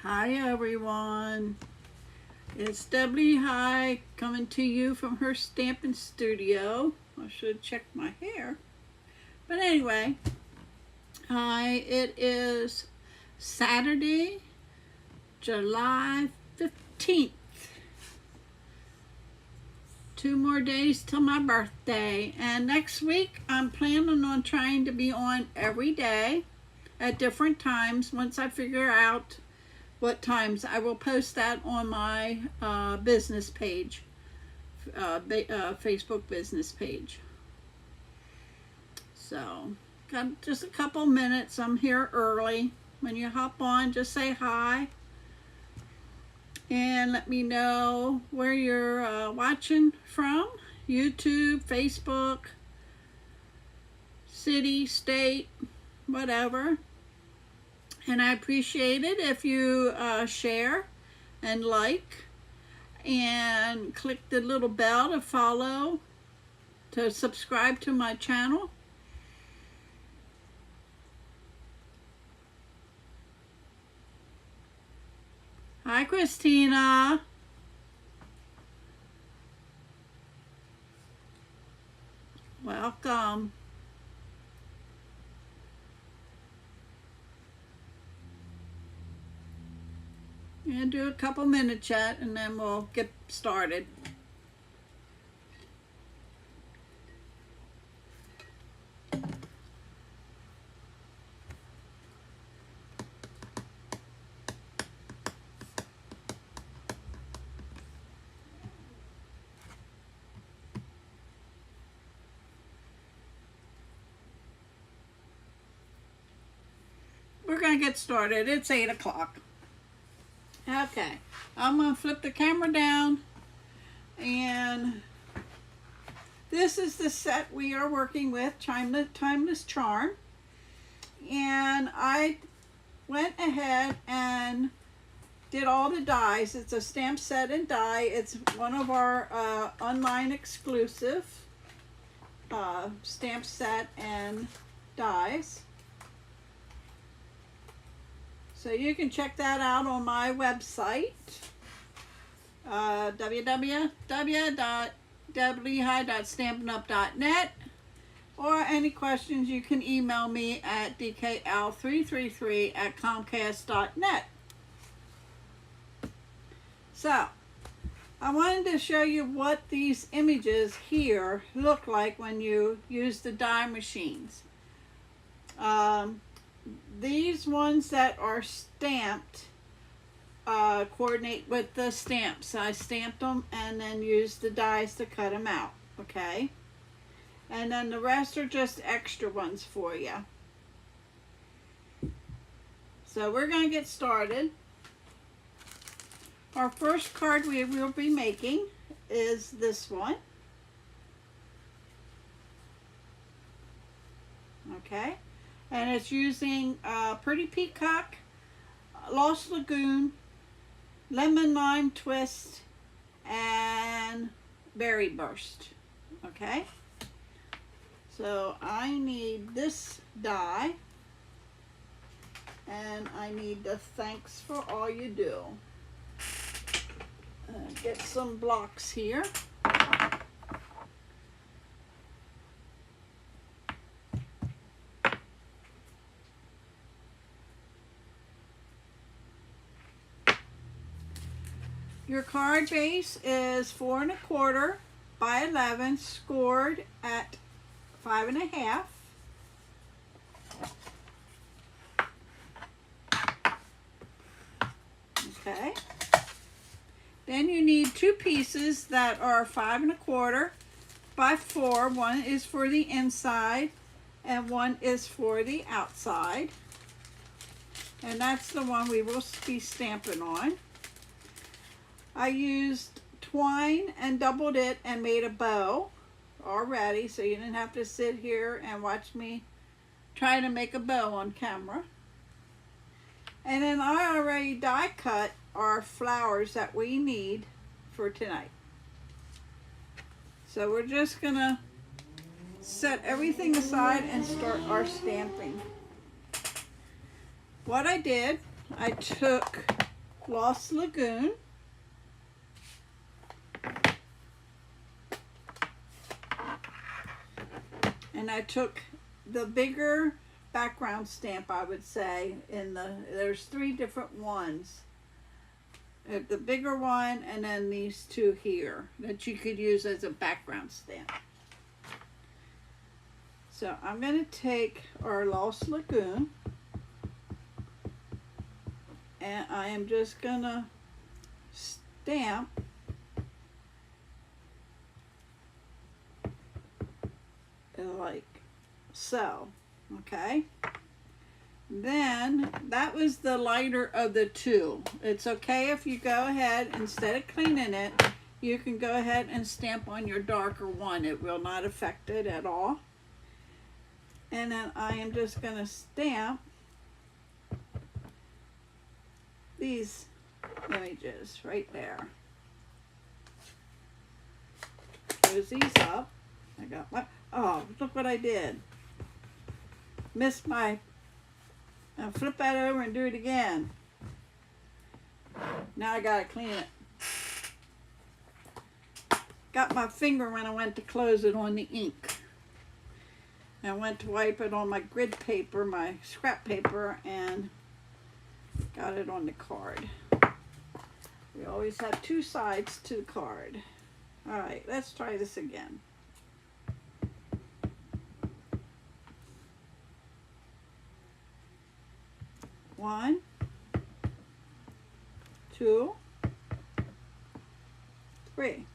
Hi everyone, it's Debbie High coming to you from her stamping studio. I should check my hair. But anyway, hi, it is Saturday, July 15th. 2 more days till my birthday. And next week I'm planning on trying to be on every day at different times once I figure out what times. I will post that on my business page, Facebook business page. So, got just a couple minutes. I'm here early. When you hop on, just say hi and let me know where you're watching from. YouTube, Facebook, city, state, whatever. And I appreciate it if you share and like and click the little bell to follow, to subscribe to my channel. Hi, Christina. Welcome. And do a couple minute chat and then we'll get started. We're gonna get started. It's 8 o'clock. Okay, I'm going to flip the camera down, and this is the set we are working with, Timeless Charm. And I went ahead and did all the dies. It's a stamp set and die. It's one of our online exclusive stamp set and dies. So you can check that out on my website, www.wlehigh.stampinup.net, or any questions you can email me at dkl333@comcast.net. So, I wanted to show you what these images here look like when you use the die machines. These ones that are stamped coordinate with the stamps. I stamped them and then used the dies to cut them out, okay? And then the rest are just extra ones for you. So we're going to get started. Our first card we will be making is this one. Okay? And it's using Pretty Peacock, Lost Lagoon, Lemon Lime Twist, and Berry Burst. Okay? So I need this die, and I need the thanks for all you do. Get some blocks here. Your card base is 4 1/4 by 11, scored at 5 1/2. Okay. Then you need 2 pieces that are 5 1/4 by 4. One is for the inside and one is for the outside. And that's the one we will be stamping on. I used twine and doubled it and made a bow already, so you didn't have to sit here and watch me try to make a bow on camera. And then I already die cut our flowers that we need for tonight. So we're just gonna set everything aside and start our stamping. What I did, I took Lost Lagoon. And I took the bigger background stamp, I would say, there's 3 different ones. The bigger one, and then these 2 here that you could use as a background stamp. So I'm going to take our Lost Lagoon, and I am just going to stamp like so. Okay, then that was the lighter of the 2. It's okay if you go ahead, instead of cleaning it, you can go ahead and stamp on your darker one. It will not affect it at all. And then I am just going to stamp these images right there. Close these up. I got my, oh, look what I did. Missed my, I'll flip that over and do it again. Now I gotta clean it. Got my finger when I went to close it on the ink. I went to wipe it on my grid paper, my scrap paper, and got it on the card. We always have 2 sides to the card. All right, let's try this again. One, 2, 3.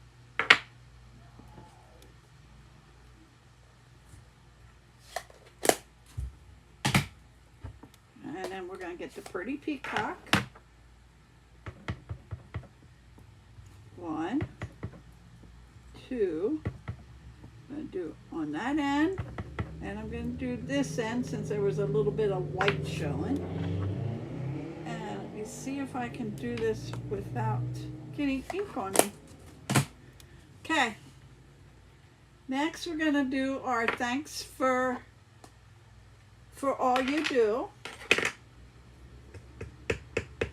And then we're going to get the pretty peacock. 1, 2. I'm going to do on that end, and I'm going to do this end since there was a little bit of white showing. And let me see if I can do this without getting ink on me. Okay. Next, we're going to do our thanks for all you do.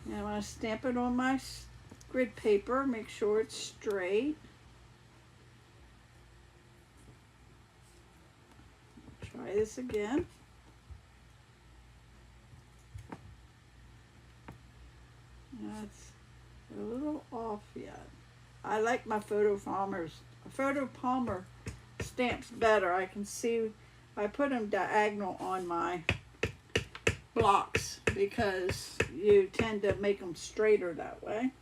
And I'm going to stamp it on my grid paper, make sure it's straight. Try this again. That's a little off yet. I like my Photo Palmer stamps better. I can see I put them diagonal on my blocks because you tend to make them straighter that way.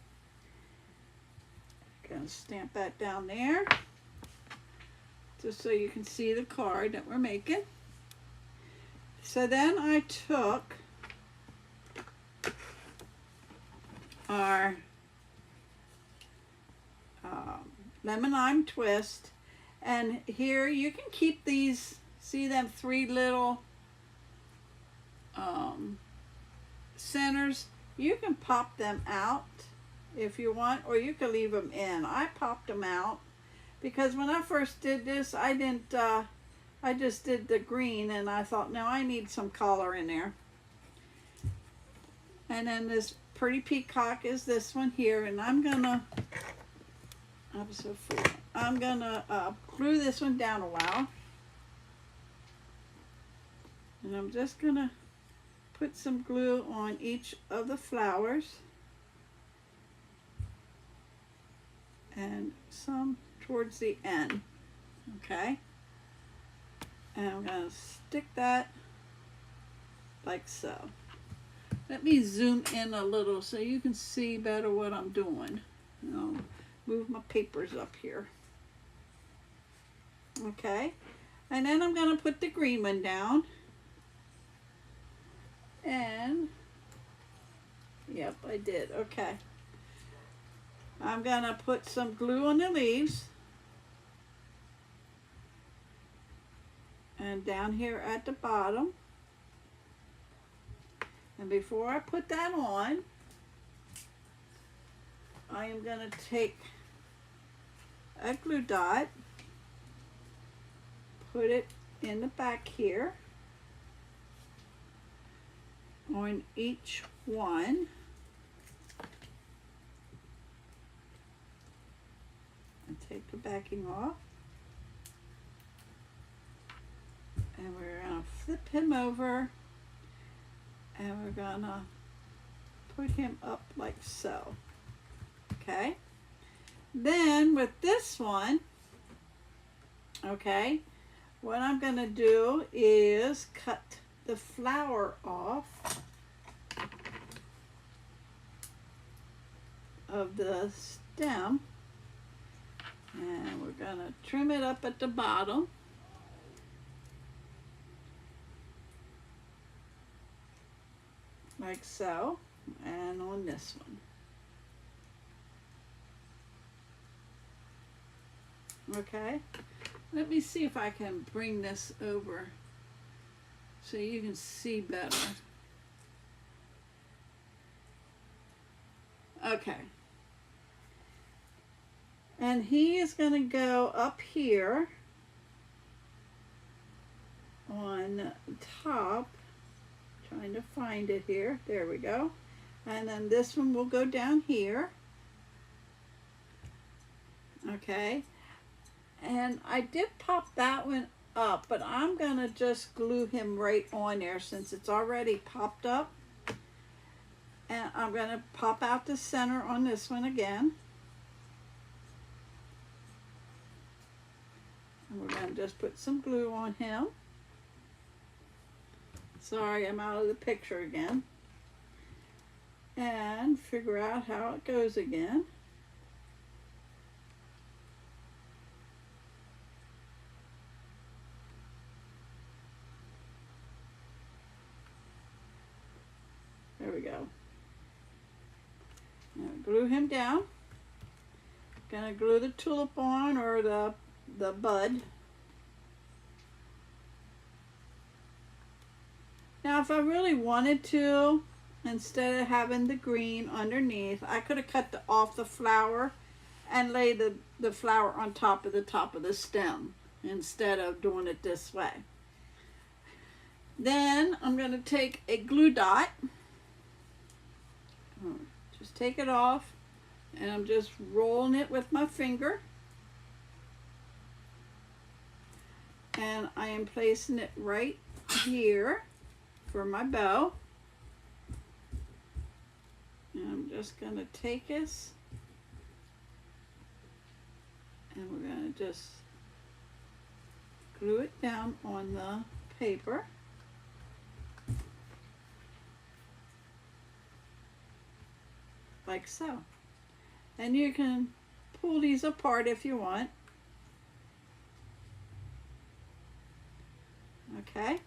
Gonna stamp that down there just so you can see the card that we're making. So then I took our lemon lime twist, and here you can keep these, see them 3 little centers, you can pop them out if you want, or you can leave them in. I popped them out because when I first did this, I didn't I just did the green, and I thought, no, I need some color in there. And then this pretty peacock is this one here, and I'm gonna glue this one down a while, and I'm just gonna put some glue on each of the flowers and some towards the end. Okay, and I'm gonna stick that like so. Let me zoom in a little so you can see better what I'm doing. I'll move my papers up here. Okay, and then I'm going to put the green one down. And, yep, I did. Okay. I'm going to put some glue on the leaves. And down here at the bottom. And before I put that on, I am going to take a glue dot, put it in the back here on each one, take the backing off. And we're going to flip him over. And we're going to put him up like so. Okay. Then with this one, okay, what I'm going to do is cut the flower off of the stem, and we're going to trim it up at the bottom. Like so, and on this one. Okay, let me see if I can bring this over so you can see better. Okay. And he is going to go up here on top. Trying to find it here. There we go. And then this one will go down here. Okay. And I did pop that one up, but I'm going to just glue him right on there since it's already popped up. And I'm going to pop out the center on this one again. And we're going to just put some glue on him. Sorry, I'm out of the picture again. And figure out how it goes again. There we go. Now glue him down. Gonna glue the tulip on, or the bud. Now if I really wanted to, instead of having the green underneath, I could have cut off the flower and lay the flower on top of the stem instead of doing it this way. Then I'm going to take a glue dot, just take it off, and I'm just rolling it with my finger. And I am placing it right here for my bow. And I'm just going to take this and we're going to just glue it down on the paper. Like so. And you can pull these apart if you want. Okay.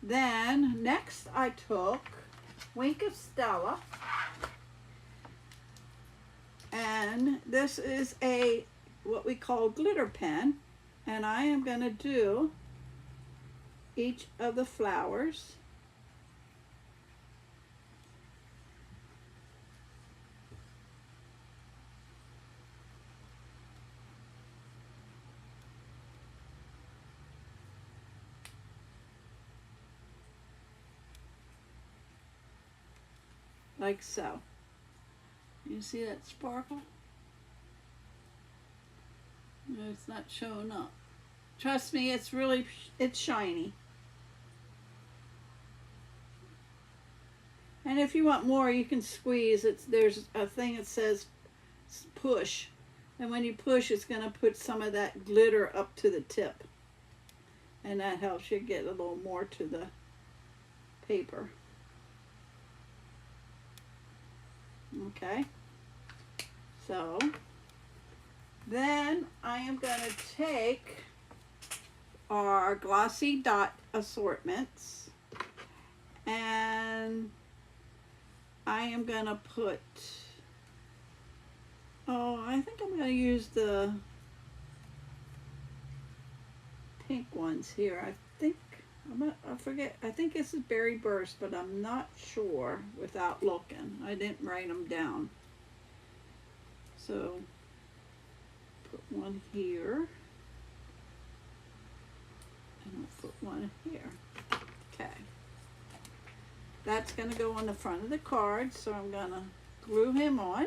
Then next I took Wink of Stella, and this is a what we call glitter pen, and I am going to do each of the flowers. Like so. You see that sparkle? No, it's not showing up. Trust me, it's shiny. And if you want more, you can squeeze. There's a thing that says push. And when you push, it's going to put some of that glitter up to the tip. And that helps you get a little more to the paper. Okay, so then I am going to take our glossy dot assortments, and I am going to put, I think I'm going to use the pink ones here. I forget. I think this is Berry Burst, but I'm not sure without looking. I didn't write them down. So, put one here. And I'll put one here. Okay. That's going to go on the front of the card, so I'm going to glue him on.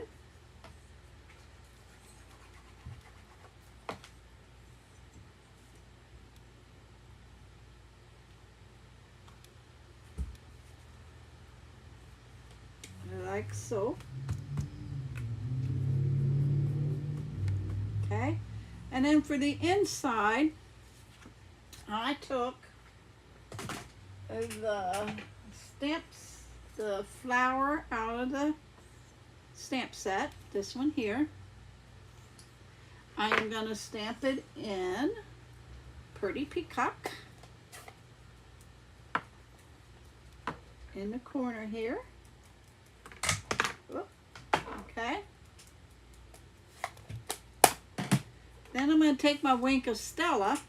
like so. Okay, and then for the inside, I took the stamps, the flower out of the stamp set, this one here. I am going to stamp it in Pretty Peacock in the corner here. Whoop. Okay. Then I'm going to take my Wink of Stella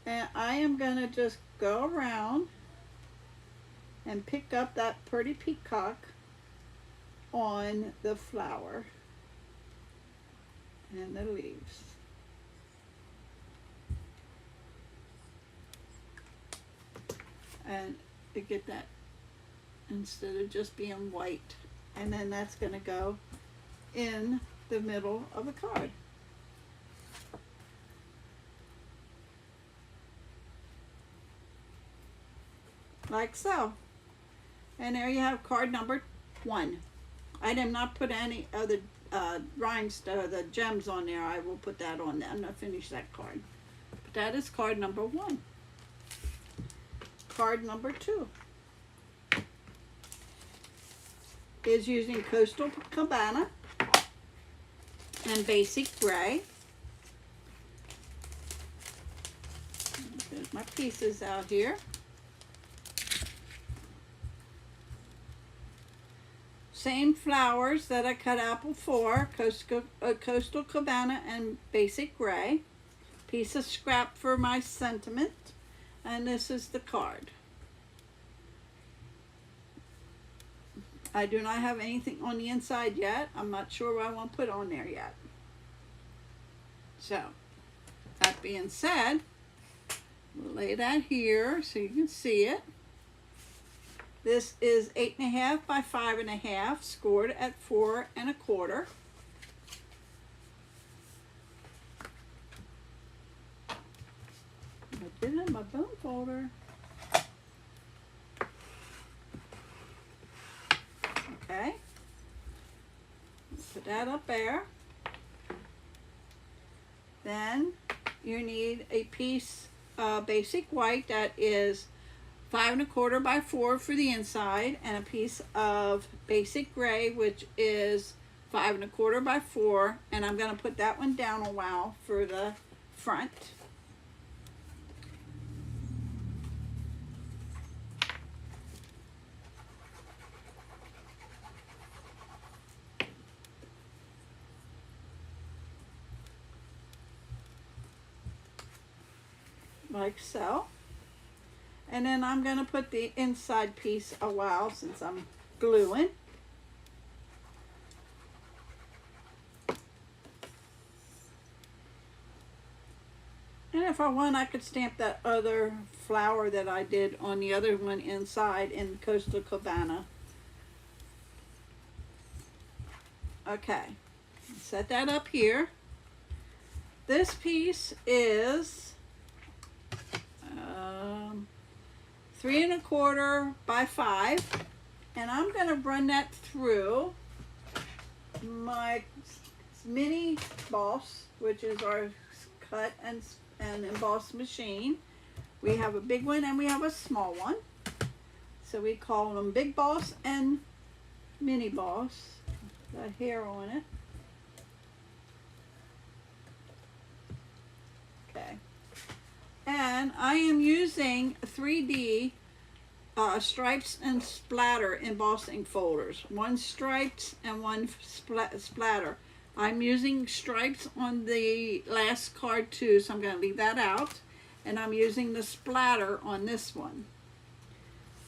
and I am going to just go around and pick up that Pretty Peacock on the flower and the leaves. And to get that instead of just being white. And then that's going to go in the middle of the card. Like so. And there you have card number 1. I did not put any other rhinestones, the gems on there. I will put that on there. I'm not finished that card. But that is card number 1. Card number 2 is using Coastal Cabana and Basic Gray. There's my pieces out here. Same flowers that I cut out before, Coastal Cabana and Basic Gray. Piece of scrap for my sentiment. And this is the card. I do not have anything on the inside yet. I'm not sure what I want to put on there yet. So, that being said, we'll lay that here so you can see it. This is 8.5 by 5.5, scored at 4 1/4. I did have my bone folder. Okay. Put that up there. Then you need a piece of basic white that is 5 1/4 by 4 for the inside, and a piece of basic gray, which is 5 1/4 by 4, and I'm going to put that one down a while for the front. Like so. And then I'm going to put the inside piece a while since I'm gluing. And if I want, I could stamp that other flower that I did on the other one inside in Coastal Cabana. Okay, set that up here. This piece is 3 1/4 by 5, and I'm going to run that through my mini boss, which is our cut and emboss machine. We have a big one and we have a small one, so we call them big boss and mini boss. Got hair on it. Okay. And I am using 3D stripes and splatter embossing folders. One stripes and one splatter. I'm using stripes on the last card too, so I'm going to leave that out. And I'm using the splatter on this one.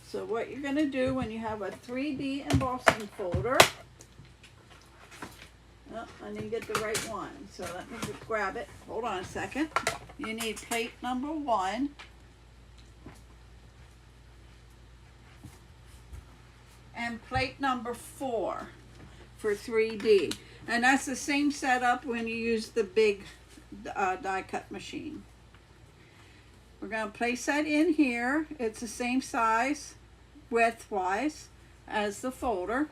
So what you're going to do when you have a 3D embossing folder, oh, I didn't get the right one, so let me just grab it. Hold on a second. You need plate number 1. And plate number 4 for 3D. And that's the same setup when you use the big die cut machine. We're going to place that in here. It's the same size width-wise. as the folder,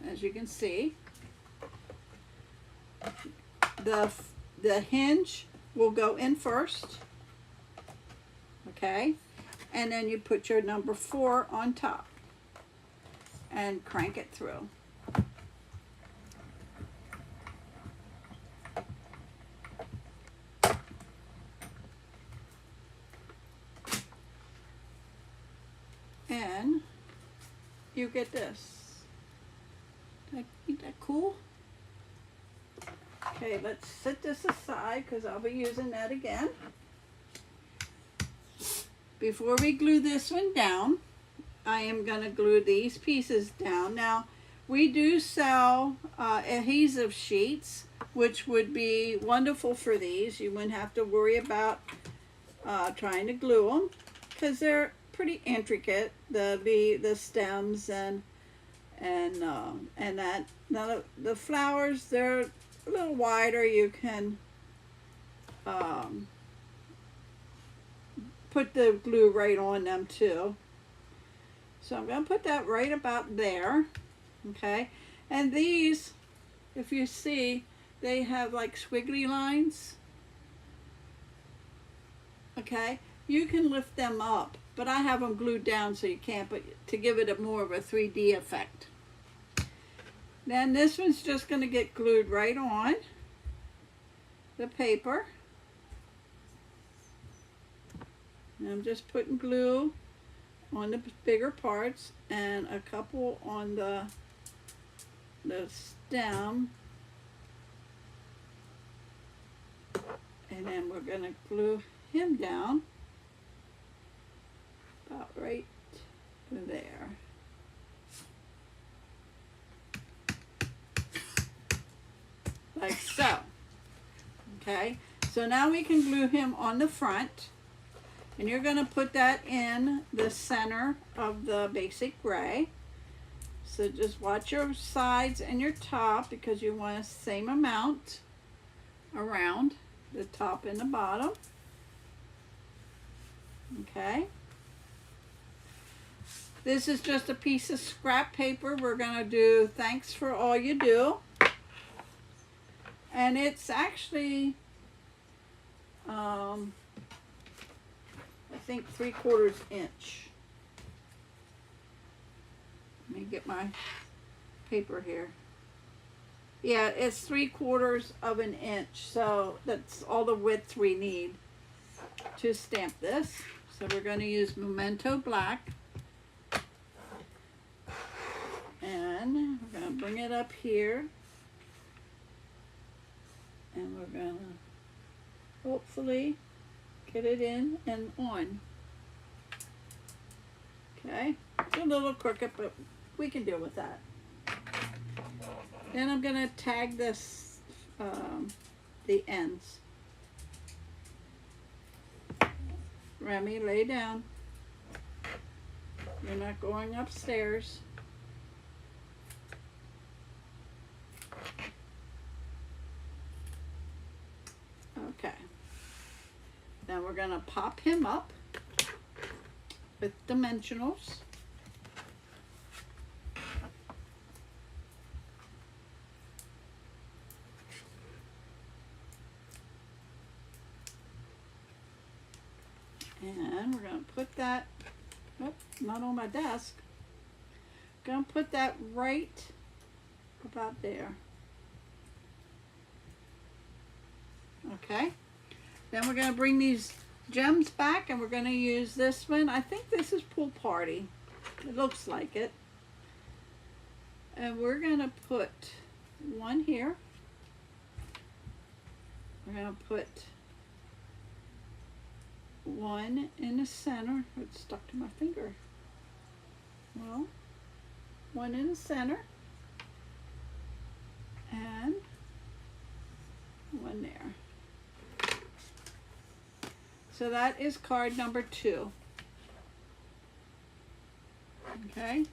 as you can see. The hinge will go in first, okay, and then you put your number 4 on top and crank it through. And you get this. Isn't that cool? Okay, let's set this aside because I'll be using that again. Before we glue this one down, I am going to glue these pieces down. Now, we do sell adhesive sheets, which would be wonderful for these. You wouldn't have to worry about trying to glue them because they're pretty intricate. The stems and that. Now the flowers, they're a little wider. You can put the glue right on them too. So I'm going to put that right about there, okay? And these, if you see, they have like squiggly lines, okay? You can lift them up, but I have them glued down so you can't, but to give it a more of a 3D effect. Then this one's just going to get glued right on the paper. And I'm just putting glue on the bigger parts and a couple on the stem. And then we're going to glue him down about right there. Like so. Okay, so now we can glue him on the front. And you're going to put that in the center of the basic gray. So just watch your sides and your top because you want the same amount around the top and the bottom. Okay. This is just a piece of scrap paper. We're going to do thanks for all you do. And it's actually I think 3/4 inch. Let me get my paper here. Yeah, it's 3/4 of an inch, so that's all the width we need to stamp this. So we're going to use Memento Black. And we're going to bring it up here. And we're going to hopefully get it in and on. Okay, it's a little crooked, but we can deal with that. Then I'm going to tag this, the ends. Remy, lay down. You're not going upstairs. Okay. Now we're going to pop him up with dimensionals. And we're going to put that, oh, not on my desk. Going to put that right about there. Okay. Then we're going to bring these gems back and we're going to use this one. I think this is Pool Party. It looks like it. And we're going to put one here. We're going to put one in the center. It's stuck to my finger. Well, one in the center. And one there. So that is card number 2. Okay.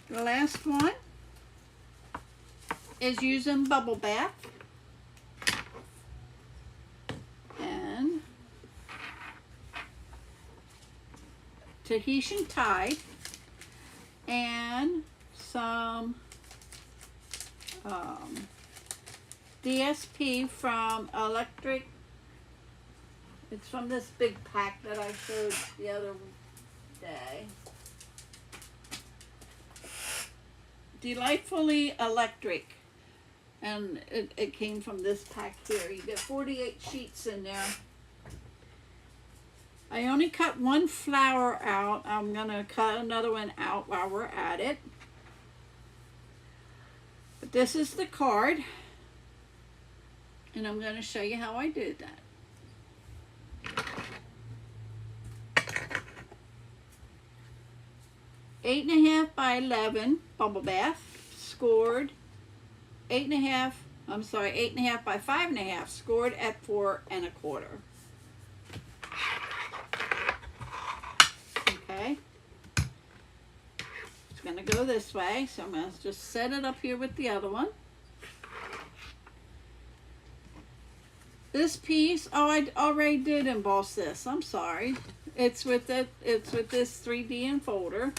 The last one is using Bubble Bath. And Tahitian Tide. and some DSP from Electric. It's from this big pack that I showed the other day. Delightfully Electric. And it came from this pack here. You get 48 sheets in there. I only cut one flower out. I'm going to cut another one out while we're at it. But this is the card. And I'm going to show you how I did that. Eight and a half by 11 bubble bath, scored 8.5 by 5.5, scored at 4 1/4. Okay. It's going to go this way, so I'm going to just set it up here with the other one. This piece, oh, I already did emboss this. I'm sorry. It's with this 3D enfolder.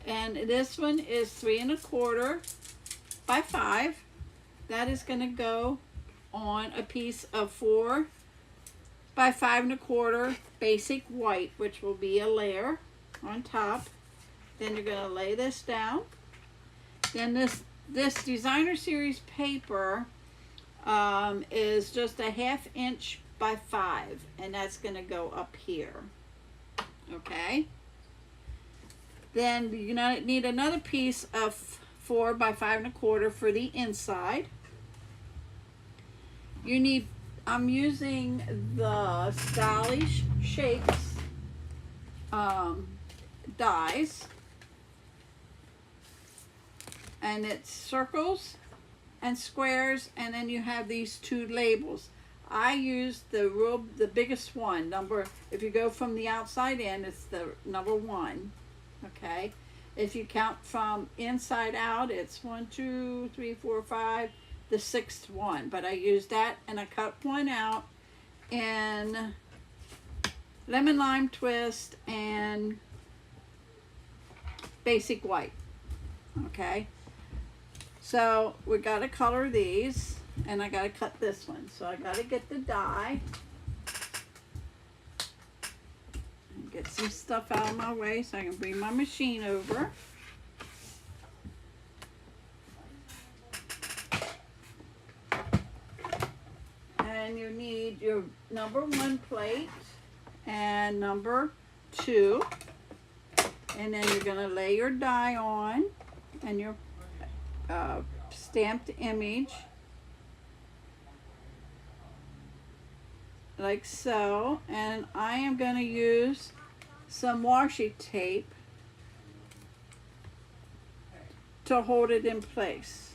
And this one is 3 1/4 by 5. That is going to go on a piece of 4 by 5 1/4 basic white, which will be a layer on top. Then you're going to lay this down. Then this designer series paper is just a 1/2 inch by 5, and that's going to go up here. Okay. Then you need another piece of 4 by 5 1/4 for the inside. I'm using the Stylish Shapes dies, and it's circles and squares, and then you have these 2 labels. I used the biggest one. If you go from the outside in, it's the number 1. Okay, if you count from inside out, it's 1, 2, 3, 4, 5, the 6th one. But I used that, and I cut one out in lemon lime twist and basic white. Okay, so we got to color these, and I got to cut this one. So I got to get the die. Get some stuff out of my way so I can bring my machine over. And you need your number 1 plate and number 2. And then you're going to lay your die on and your stamped image. Like so. And I am going to use some washi tape to hold it in place.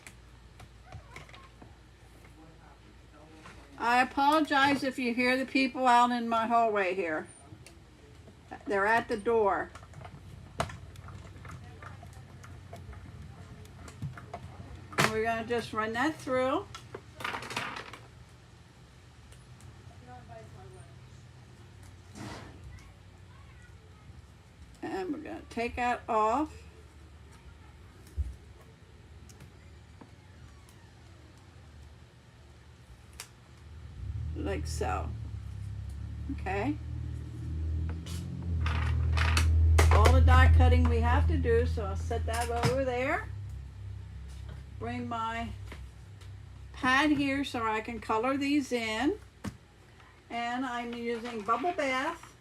I apologize if you hear the people out in my hallway here. They're at the door. And we're going to just run that through. And we're going to take that off. Like so. Okay. All the die cutting we have to do, so I'll set that over there. Bring my pad here so I can color these in. And I'm using Bubble Bath,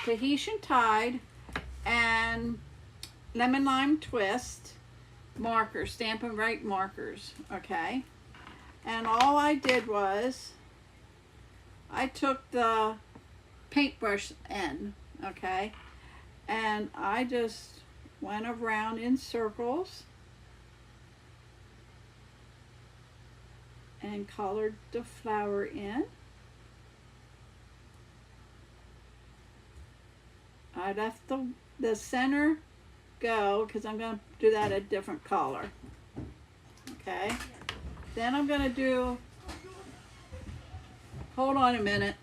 Tahitian Tide, and Lemon Lime Twist markers, Stampin' Right markers, okay? And all I did was I took the paintbrush end, okay? And I just went around in circles and colored the flower in. I left the center go because I'm going to do that a different color. Okay. Then I'm going to do, hold on a minute.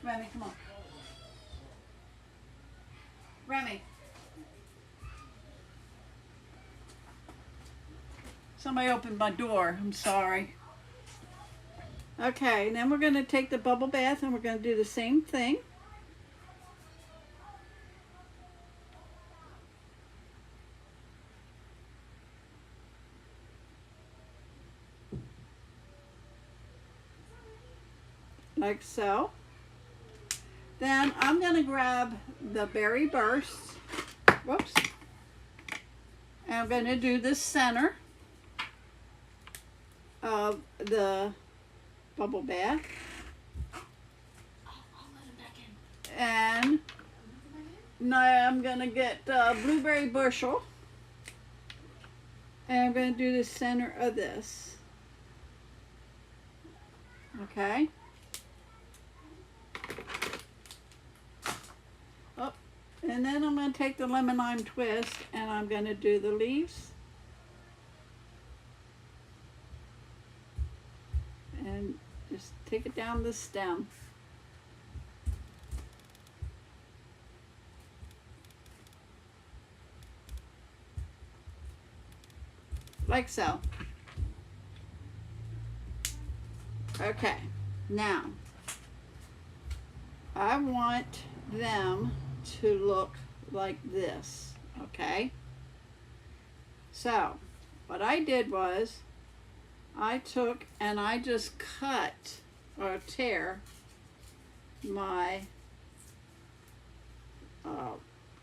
Remy, come on. Remy. Somebody opened my door. I'm sorry. Okay, and then we're going to take the bubble bath and we're going to do the same thing. Like so. Then I'm going to grab the Berry Burst. Whoops. And I'm going to do the center of the bubble bath. And now I'm going to get Blueberry Bushel. And I'm going to do the center of this. Okay. Oh, and then I'm going to take the lemon lime twist and I'm going to do the leaves. And just take it down the stem. Like so. Okay, now I want them to look like this, okay? So, what I did was I took and I just cut or tear my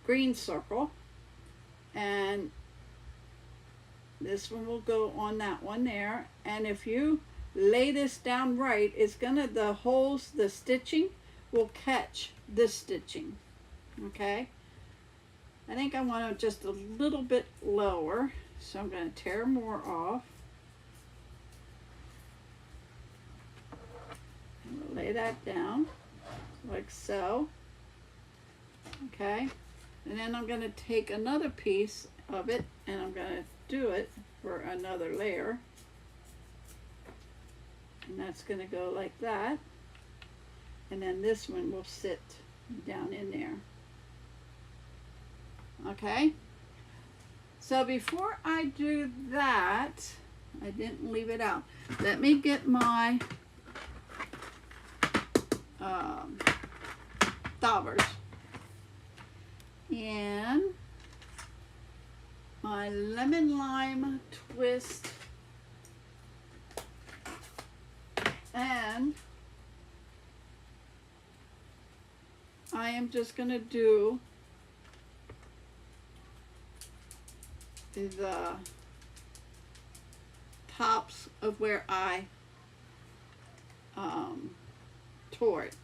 green circle, and this one will go on that one there. And if you lay this down right, it's gonna, the holes, the stitching will catch this stitching. Okay, I think I want it just a little bit lower, so I'm going to tear more off. And we'll lay that down like so. Okay, and then I'm going to take another piece of it and I'm going to do it for another layer, and that's going to go like that, and then this one will sit down in there. Okay, so before I do that, I didn't leave it out. Let me get my daubers and my lemon lime twist, and I am just going to do the tops of where I tore it.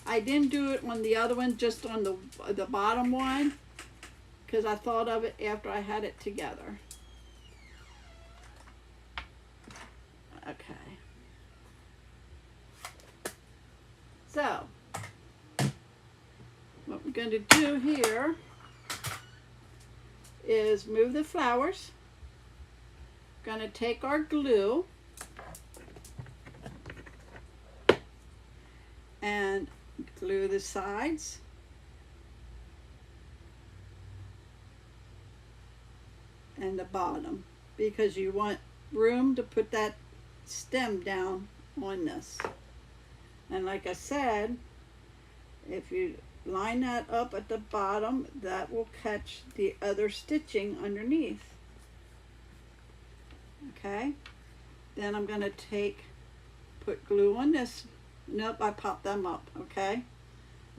I didn't do it on the other one, just on the bottom one, because I thought of it after I had it together. Okay. So, what we're going to do here is move the flowers. Going to take our glue and glue the sides. And the bottom, because you want room to put that stem down on this. And like I said, if you line that up at the bottom, that will catch the other stitching underneath. Okay, then I'm going to put glue on this. Nope, I popped them up. Okay,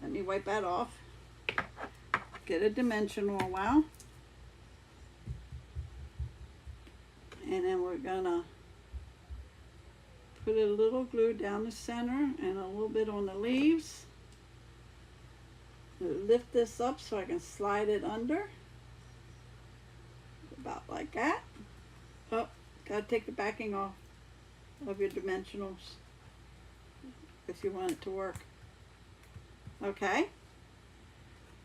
let me wipe that off. Get a dimensional wow. And then we're going to put a little glue down the center and a little bit on the leaves. Lift this up so I can slide it under. About like that. Oh, gotta take the backing off of your dimensionals if you want it to work. Okay.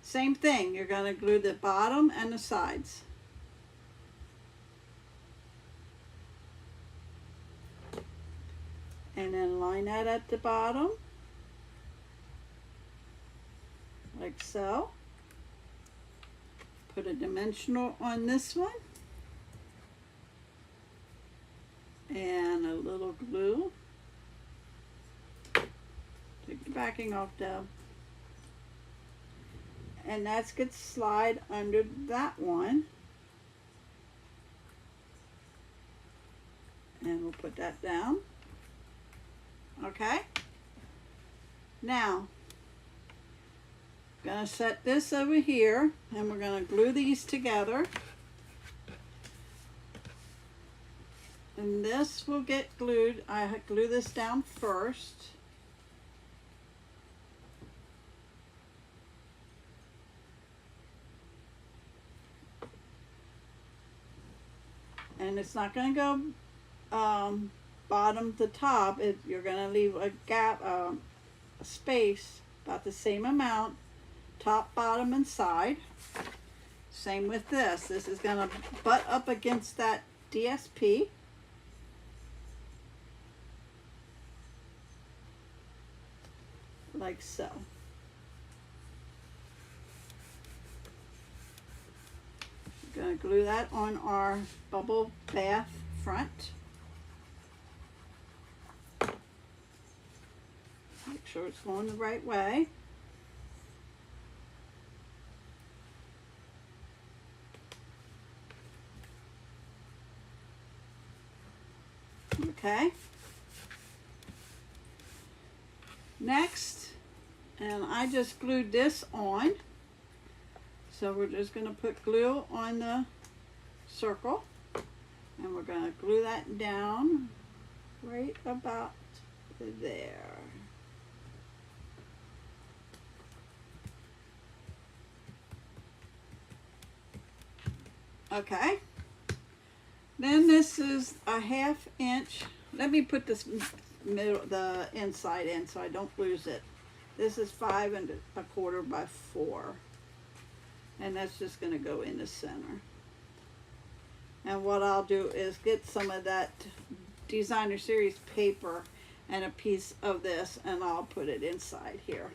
Same thing, you're gonna glue the bottom and the sides. And then line that at the bottom. like so. Put a dimensional on this one. And a little glue. Take the backing off though. And that's going to slide under that one. And we'll put that down. Okay. Now, I'm going to set this over here and we're going to glue these together. And this will get glued. I glue this down first. And it's not going to go bottom to top. You're going to leave a gap, a space about the same amount, top, bottom, and side. Same with this. This is going to butt up against that DSP. Like so. We're going to glue that on our bubble bath front. Make sure it's going the right way. Okay. Next, and I just glued this on. So we're just going to put glue on the circle. And we're going to glue that down right about there. Okay. Then this is a 1/2 inch. Let me put this middle, the inside in so I don't lose it. This is 5 1/4 by 4. And that's just going to go in the center. And what I'll do is get some of that Designer Series paper and a piece of this and I'll put it inside here.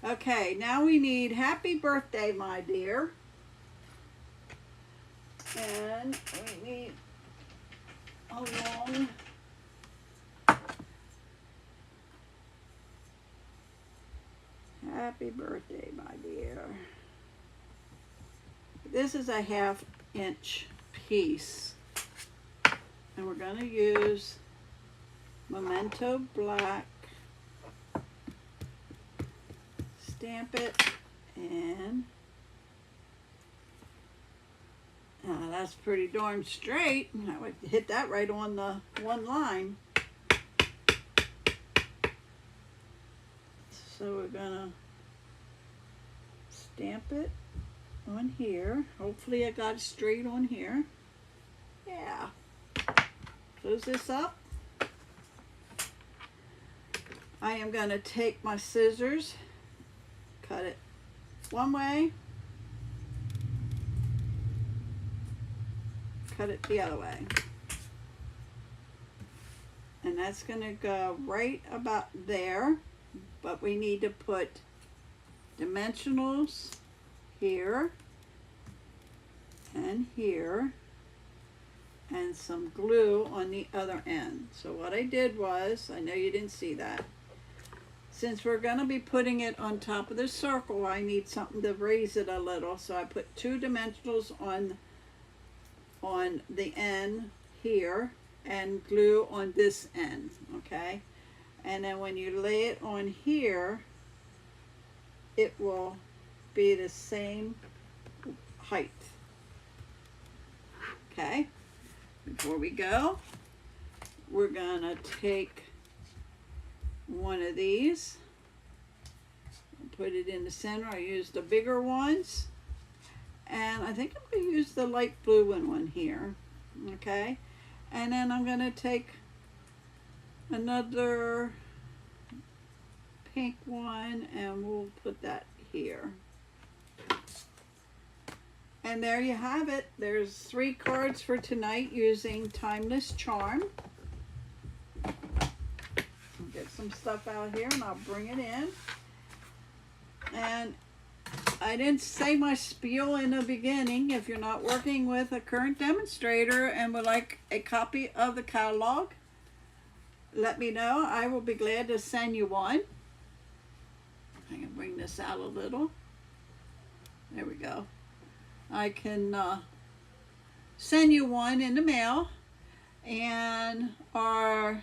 Okay, now we need Happy Birthday, My Dear. And we need a long Happy Birthday, My Dear. This is a 1/2 inch piece. And we're going to use Memento Black. Stamp it and that's pretty darn straight. I would hit that right on the one line. So we're gonna stamp it on here. Hopefully I got it straight on here. Yeah. Close this up. I am gonna take my scissors, cut it one way, cut it the other way. And that's going to go right about there, but we need to put dimensionals here and here and some glue on the other end. So what I did was, I know you didn't see that, since we're going to be putting it on top of the circle, I need something to raise it a little. So I put 2 dimensionals on the end here and glue on this end, okay? And then when you lay it on here, it will be the same height. Okay? Before we go, we're gonna take one of these and put it in the center. I used the bigger ones. And I think I'm going to use the light blue one here, okay? And then I'm going to take another pink one and we'll put that here. And there you have it. There's 3 cards for tonight using Timeless Charm. I'll get some stuff out here and I'll bring it in. And I didn't say my spiel in the beginning. If you're not working with a current demonstrator and would like a copy of the catalog, let me know. I will be glad to send you one. I can bring this out a little. There we go. I can send you one in the mail. And our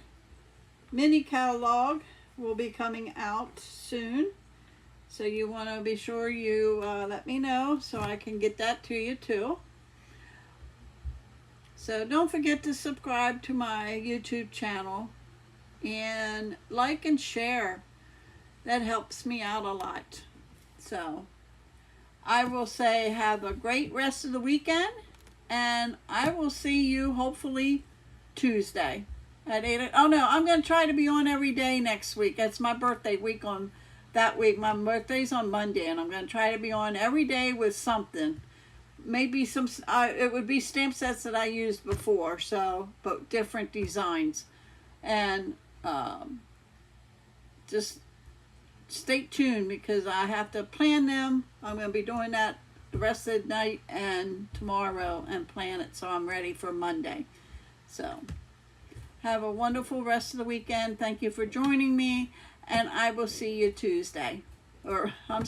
mini catalog will be coming out soon. So you want to be sure you let me know so I can get that to you too. So don't forget to subscribe to my YouTube channel and like and share. That helps me out a lot. So I will say have a great rest of the weekend, and I will see you hopefully Tuesday at 8. Oh no, I'm going to try to be on every day next week. It's my birthday week on that week. My birthday's on Monday, and I'm going to try to be on every day with something. Maybe some, it would be stamp sets that I used before, so, but different designs. And just stay tuned because I have to plan them. I'm going to be doing that the rest of the night and tomorrow and plan it so I'm ready for Monday. So have a wonderful rest of the weekend. Thank you for joining me, and I will see you Tuesday. Or I'm sorry.